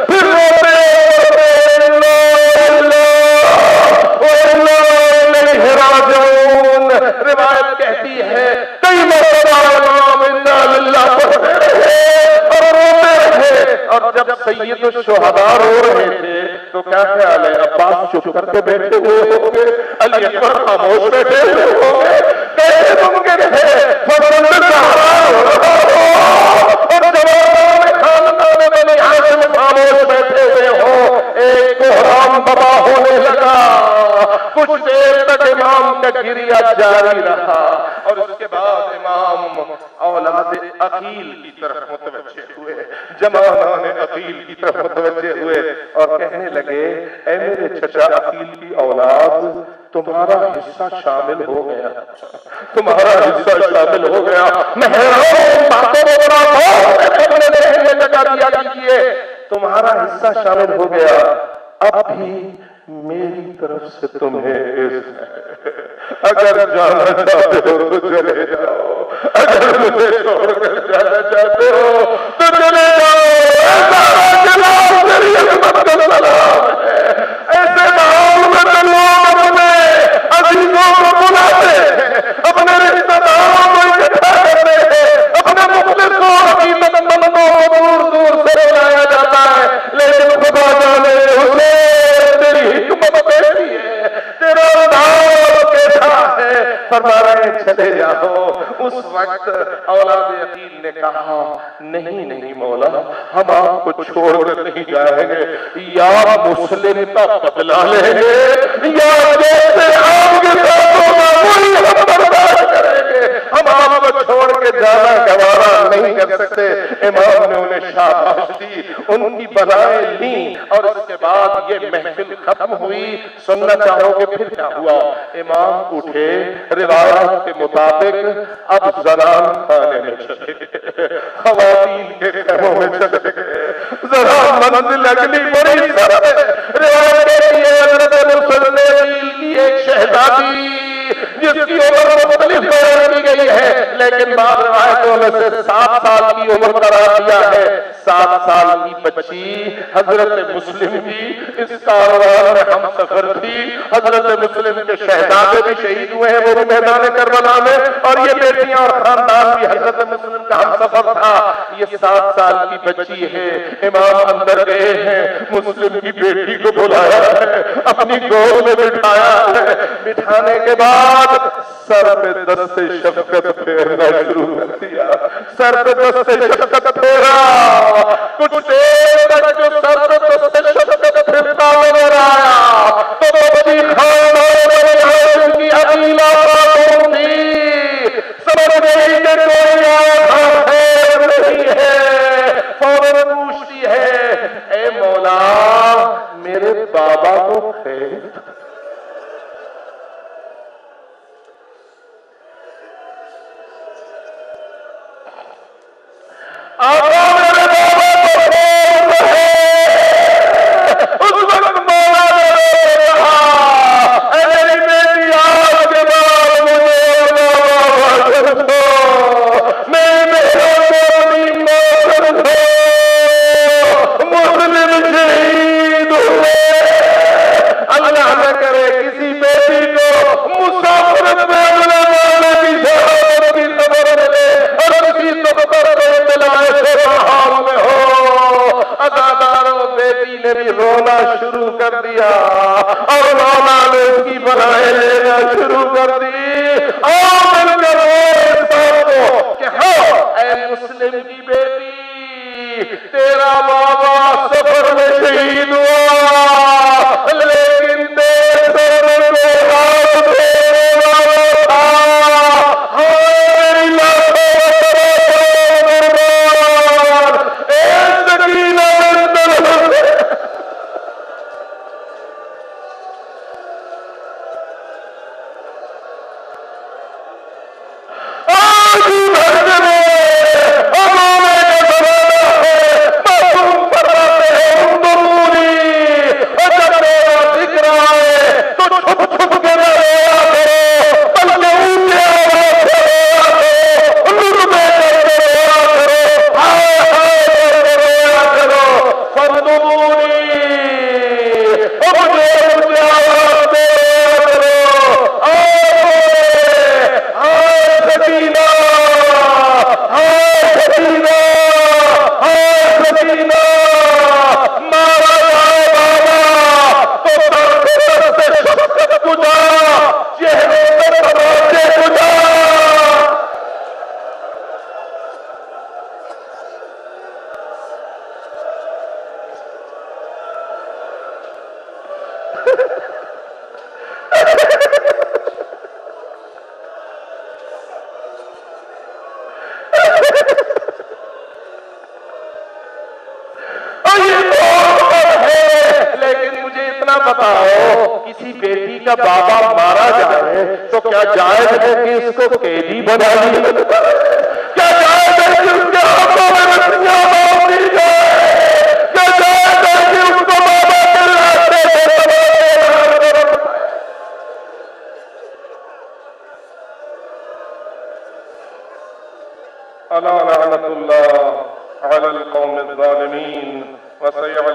پھر روتے راجعون. روایت کہتی ہے کئی مرتبہ امام انا للہ پڑھ رہے اور روتے رہے. اور جب سید الشہداء رو رہے تھے تو کیا خیال ہے عباس چپ کر کے بیٹھے ہوئے ہوں گے, علی اکبر خاموش بیٹھے ہوئے ہوں گے؟ کیسے ممکن ہے فضل الزہرا ہو رہا ہو اور جوان خاندان بنی ہاشم خاموش بیٹھے ہوئے ہوں؟ ایک کوہرام بابا ہونے لگا. کچھ دیر تک امام کا گریہ جاری رہا اور اس کے بعد امام اولاد عقیل کی طرف متوجہ ہوئے, جماعان عقیل کی طرف متوجہ ہوئے اور کہنے لگے اے میرے چچا عقیل کی اولاد, تمہارا حصہ شامل ہو گیا, تمہارا حصہ شامل ہو گیا. محرم باتوں میں بڑا اپنے ذہن میں لگا دیا کیجیے, تمہارا حصہ شامل ہو گیا. اب بھی میری طرف سے تمہیں اگر جانا چاہتے ہو تو چلے جاؤ, اگر مجھے چھوڑ کر جانا چاہتے ہو تو چلے جاؤ. ایسا میری عظمت کا سلام ہے, ایسے ماحول میں لوگ اپنے عزیزوں کو بلاتے ہیں, اپنے رشتہ داروں کو اکٹھا کرتے ہیں, اپنے مخلصوں عقیدت مندوں کو دور دور سے بلایا جاتا ہے. لیکن خدا جانے حسین تیری حکمت کیسی ہے, تیرا ادھار کیسا ہے. فرما رہے چلے جاؤ. اس وقت اولاد عقیل نے کہا نہیں نہیں مولا, ہم آپ کو چھوڑ کر نہیں جائیں گے, یا مسلم کا بدلہ لیں گے یا جیسے آپ کے ساتھ ہوگا وہی ہم برداشت کریں گے, ہم آپ کو چھوڑ کے جانا گوارا نہیں کر سکتے. امام نے انہیں شاباش دی, ان کی بلائیں لیں اور اس کے بعد یہ محفل ختم ہوئی. سننا چاہو گے پھر کیا ہوا؟ امام اٹھے, روایات کے مطابق اب زنان خانے میں چلے گئے, خواتین کے خیموں میں چلے گئے. ذرا منزل اگلی بڑی سر ہے. روایت کہتی ہے حضرت مسلم کی ایک شہزادی جس کی عمر مختلف بیان کی گئی ہے, لیکن بعض روایتوں میں سے 7 سال کی عمر قرار دیا ہے. 7 سال کی بچی حضرت مسلم کی اس کاروان میں ہم سفر تھی. حضرت مسلم کے شہزادے بھی شہید ہوئے ہیں وہ بھی میدان کربلا میں, اور یہ بیٹیاں اور خاندان بھی حضرت مسلم کا ہم سفر تھا. یہ 7 سال کی بچی ہے. امام اندر گئے ہیں, مسلم کی بیٹی کو بلایا ہے, اپنی گود میں بٹھایا ہے. بٹھانے کے بعد سر پہ دست شفقت پھیرنا شروع کر دیا. سر پہ دست شفقت پھیرا. کچھ دیر تک جو سر پہ دست شفقت پھیرتا نظر آیا تو بچی خاندان کی عقیلہ خاتون تھی. سمجھ گئی کہ کوئی آدھا خیر نہیں ہے. فوراً پوچھتی ہے اے مولا میرے بابا کو خیر؟ آقا میرے بابا کو خیر ہے. اس وقت مولا نے کہا اے میری بیٹی آج کے بعد مجھے بابا کر دو, میں مہربانی کر دو. مسلم شہید ہوئے. اللہ نہ کرے کسی بیٹی کو مسافرت میں اپنے والے کی شہادت کی خبر ملے اور کسی دفتر میں ملائے سے حال میں ہو. اداداروں بیٹی نے بھی رونا شروع کر دیا اور مولا نے اس کی بلائیں لینا شروع کر دی. اور مل کر روئے سب کو کہ ہاں اے مسلم کی بیٹی, تیرا بابا سفر میں شہید ہوا لیکن دیر سے اتنا بتاؤ، کسی بیٹی کا بابا مارا جائے تو کیا جائز ہے کہ اس کو قیدی بنا لیا؟ کیا جائز ہے کہ اس کے ہاتھوں میں رسیاں باندھ دی جائے؟ کیا جائز ہے کہ اس کو بابا کے راستے الا لعنت اللہ علی القوم الظالمین وسيعلم